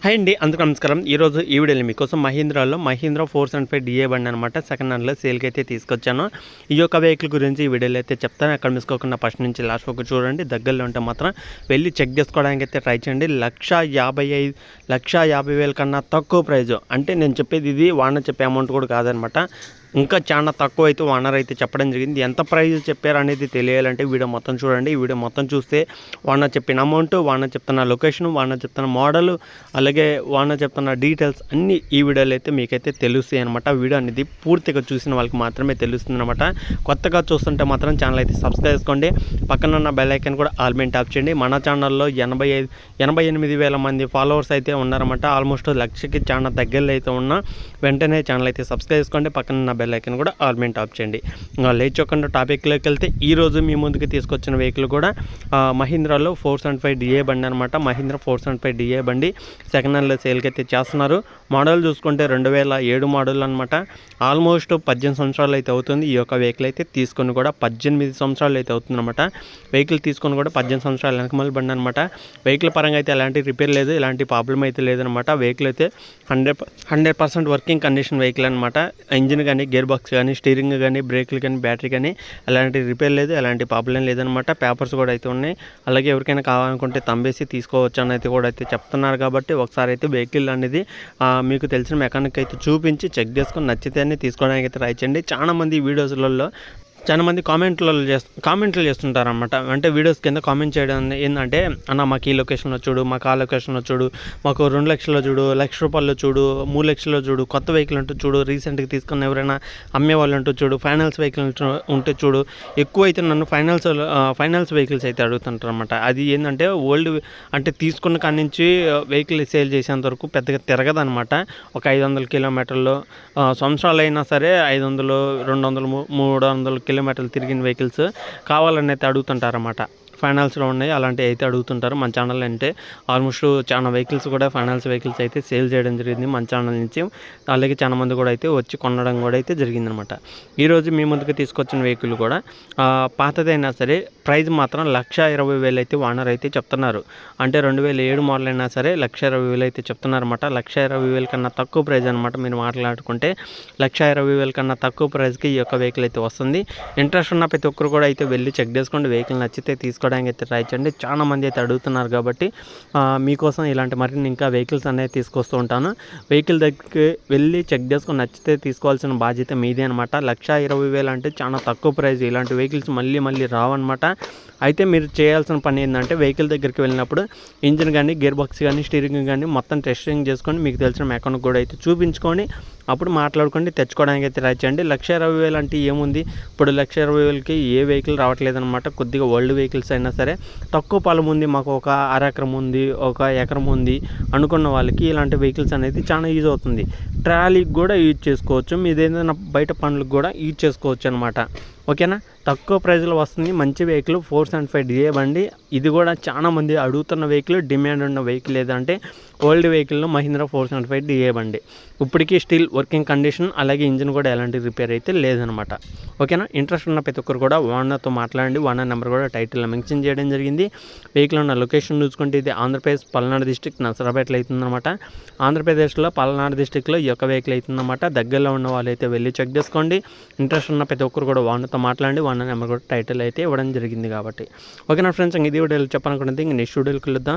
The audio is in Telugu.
హాయ్ అండి, అందరికీ నమస్కారం. ఈరోజు ఈ వీడియోలో మీకోసం మహీంద్రా 475 డిఏ బండి అనమాట సెకండ్ హ్యాండ్లో సేల్కి అయితే తీసుకొచ్చాను. ఈ యొక్క వెహికల్ గురించి ఈ వీడియోలో అయితే చెప్తాను. ఎక్కడ మిసుకోకుండా ఫస్ట్ నుంచి లాస్ట్ వరకు చూడండి. దగ్గరలో ఉంటే మాత్రం వెళ్ళి చెక్ చేసుకోవడానికి అయితే ట్రై చేయండి. 1,50,000 కన్నా తక్కువ ప్రైజు. అంటే నేను చెప్పేది ఇది ఓనర్ చెప్పే అమౌంట్ కూడా కాదనమాట. ఇంకా చాలా తక్కువ అయితే ఓనర్ అయితే చెప్పడం జరిగింది. ఎంత ప్రైస్ చెప్పారు అనేది తెలియాలంటే వీడియో మొత్తం చూడండి. ఈ వీడియో మొత్తం చూస్తే ఓనర్ చెప్పిన అమౌంట్, ఓనర్ చెప్తున్న లొకేషన్, ఓనర్ చెప్తున్న మోడల్, అలాగే ఓనర్ చెప్తున్న డీటెయిల్స్ అన్నీ ఈ వీడియోలో అయితే మీకైతే తెలుస్తాయి అనమాట. వీడియో అనేది పూర్తిగా చూసిన వాళ్ళకి మాత్రమే తెలుస్తుంది అనమాట. కొత్తగా చూస్తుంటే మాత్రం ఛానల్ అయితే సబ్స్క్రైబ్ చేసుకోండి. పక్కన ఉన్న బెల్ ఐకాన్ కూడా ఆల్ మీద ట్యాప్ చేయండి. మన ఛానల్లో 88,000 మంది ఫాలోవర్స్ అయితే ఉన్నారన్నమాట. ఆల్మోస్ట్ 1,00,000కి చాలా దగ్గరలో అయితే ఉన్నా. వెంటనే ఛానల్ అయితే సబ్స్క్రైబ్ చేసుకోండి. పక్కన ఉన్న బెల్ ఐకాన్ కూడా ఆల్ మీద ట్యాప్ చేయండి. లేచకుండా టాపిక్లోకి వెళ్తే ఈరోజు మీ ముందుకు తీసుకొచ్చిన వెహికల్ కూడా మహీంద్రాలో 475 డిఏ బండి అనమాట. మహీంద్రా 475 డిఏ బండి సెకండ్ హ్యాండ్లో సేల్కి అయితే చేస్తున్నారు. మోడల్ చూసుకుంటే 2007 మోడల్ అనమాట. ఆల్మోస్ట్ 18 సంవత్సరాలు అయితే అవుతుంది. ఈ యొక్క వెహికల్ అయితే తీసుకొని కూడా 18 సంవత్సరాలు అయితే అవుతుంది అనమాట. వెహికల్ తీసుకొని కూడా 18 సంవత్సరాలు వెనకమల బండి అనమాట. వెహికల్ పరంగా అయితే ఎలాంటి రిపేర్ లేదు, ఎలాంటి ప్రాబ్లం అయితే లేదనమాట. వెహికల్ అయితే 100% వర్కింగ్ కండిషన్ వెహికల్ అనమాట. ఇంజిన్ కానీ, గేర్ బాక్స్ కానీ, స్టీరింగ్ కానీ, బ్రేక్లు కానీ, బ్యాటరీ కానీ ఎలాంటి రిపేర్ లేదు, ఎలాంటి ప్రాబ్లం లేదనమాట. పేపర్స్ కూడా అయితే ఉన్నాయి. అలాగే ఎవరికైనా కావాలనుకుంటే తంబేసి తీసుకోవచ్చు అని అయితే కూడా అయితే చెప్తున్నారు. కాబట్టి ఒకసారి అయితే వెహికల్ అనేది మీకు తెలిసిన మెకానిక్ అయితే చూపించి చెక్ చేసుకొని నచ్చితేనే తీసుకోవడానికి అయితే ట్రై చేయండి. చాలామంది వీడియోస్లలో చాలామంది కామెంట్లు చేస్తుంటారనమాట. అంటే వీడియోస్ కింద కామెంట్ చేయడం ఏంటంటే, అన్న మాకు ఈ లొకేషన్లో చూడు, మాకు ఆ లొకేషన్లో చూడు, మాకు 2 లక్షల్లో చూడు, ₹1,00,000 చూడు, 3 లక్షల్లో చూడు, కొత్త వెహికల్ అంటూ చూడు, రీసెంట్గా తీసుకున్న ఎవరైనా అమ్మే వాళ్ళు అంటూ చూడు, ఫైనాన్స్ వెహికల్ ఉంటే చూడు. ఎక్కువ అయితే నన్ను ఫైనాన్స్ వెహికల్స్ అయితే అడుగుతుంటారు అనమాట. అది ఏంటంటే ఓల్డ్ అంటే తీసుకున్న కాడి నుంచి వెహికల్ సేల్ చేసేంత వరకు పెద్దగా తిరగదనమాట. ఒక 500 కిలోమీటర్లు సంవత్సరాలు అయినా సరే 500, 200, 300 కిలోమీటర్లు తిరిగిన వెహికల్స్ కావాలని అయితే అడుగుతుంటారన్నమాట. ఫైనాన్స్లో ఉన్నాయి అలాంటివి అయితే అడుగుతుంటారు. మన ఛానల్ అంటే ఆల్మోస్ట్ చాలా వెహికల్స్ కూడా ఫైనాన్స్ వెహికల్స్ అయితే సేల్ చేయడం జరిగింది మన ఛానల్ నుంచి. అలాగే చాలా మంది కూడా అయితే వచ్చి కొనడం కూడా అయితే జరిగిందనమాట. ఈరోజు మీ ముందుకు తీసుకొచ్చిన వెహికల్ కూడా పాతదైనా సరే ప్రైస్ మాత్రం 1,20,000 అయితే ఓనర్ అయితే చెప్తున్నారు. అంటే 2007 మోడల్ అయినా సరే 1,20,000 అయితే చెప్తున్నారన్నమాట. 1,20,000 కన్నా తక్కువ ప్రైస్ అనమాట. మీరు మాట్లాడుకుంటే 1,20,000 కన్నా తక్కువ ప్రైస్కి ఈ యొక్క వెహికల్ అయితే వస్తుంది. ఇంట్రెస్ట్ ఉన్న ప్రతి ఒక్కరు కూడా అయితే వెళ్ళి చెక్ చేసుకోండి. వెహికల్ నచ్చితే తీసుకోవడానికి అయితే ట్రై చేయండి. చాలా మంది అయితే అడుగుతున్నారు కాబట్టి మీకోసం ఇలాంటి మరిన్ని ఇంకా వెహికల్స్ అనేది తీసుకొస్తూ ఉంటాను. వెహికల్ దగ్గరికి వెళ్ళి చెక్ చేసుకొని నచ్చితే తీసుకోవాల్సిన బాధ్యత మీదే అనమాట. 1,20,000 అంటే చాలా తక్కువ ప్రైస్. ఇలాంటి వెహికల్స్ మళ్ళీ రావన్నమాట. అయితే మీరు చేయాల్సిన పని ఏంటంటే వెహికల్ దగ్గరికి వెళ్ళినప్పుడు ఇంజిన్ కానీ, గేర్ బాక్స్ కానీ, స్టీరింగ్ కానీ మొత్తం టెస్టింగ్ చేసుకొని మీకు తెలిసిన మెకానిక్ కూడా అయితే చూపించుకొని అప్పుడు మాట్లాడుకోండి, తెచ్చుకోవడానికి అయితే ట్రై చేయండి. 1,20,000 అంటే ఏముంది, ఇప్పుడు 1,20,000కి ఏ వెహికల్ రావట్లేదనమాట. కొద్దిగా ఓల్డ్ వెహికల్స్ అయినా సరే తక్కువ పొలం ఉంది, మాకు ఒక ఎకరం ఉంది, ఒక ఎకరం ఉంది అనుకున్న వాళ్ళకి ఇలాంటి వెహికల్స్ అనేది చాలా యూజ్ అవుతుంది. ట్రాలీకి కూడా యూజ్ చేసుకోవచ్చు, మీది ఏదైనా బయట పనులకు కూడా యూజ్ చేసుకోవచ్చు అనమాట. ఓకేనా, తక్కువ ప్రైజ్లో వస్తుంది మంచి వెహికల్ 475 డిఏ బండి. ఇది కూడా చాలా మంది అడుగుతున్న వెహికల్, డిమాండ్ ఉన్న వెహికల్ ఏదంటే ఓల్డ్ వెహికల్లో మహీంద్రా 475 డిఏ బండి. ఇప్పటికీ స్టిల్ వర్కింగ్ కండిషన్, అలాగే ఇంజిన్ కూడా ఎలాంటి రిపేర్ అయితే లేదనమాట. ఓకేనా, ఇంట్రెస్ట్ ఉన్న ప్రతి ఒక్కరు కూడా ఓనర్తో మాట్లాడండి. ఓనర్ నెంబర్ కూడా టైటిల్లో మెన్షన్ చేయడం జరిగింది. వెహికల్ ఉన్న లొకేషన్ చూసుకుంటే ఇది ఆంధ్రప్రదేశ్ పల్నాడు డిస్టిక్ నసరాపేటలో అవుతుందన్నమాట. ఆంధ్రప్రదేశ్లో పల్నాడు డిస్టిక్లో ఈ యొక్క వెహికల్ అవుతుందన్నమాట. దగ్గరలో ఉన్న వాళ్ళు అయితే వెళ్ళి చెక్ చేసుకోండి. ఇంట్రెస్ట్ ఉన్న ప్రతి ఒక్కరు కూడా ఓనర్తో మాట్లాడండి. ఓనర్ నెంబర్ కూడా టైటిల్ అయితే ఇవ్వడం జరిగింది కాబట్టి. ఓకేనా ఫ్రెండ్స్, ఇది వీడియోలో చెప్పాలనుకున్నది. ఇంక నెక్స్ట్ వీడియోకి వెళ్దాం.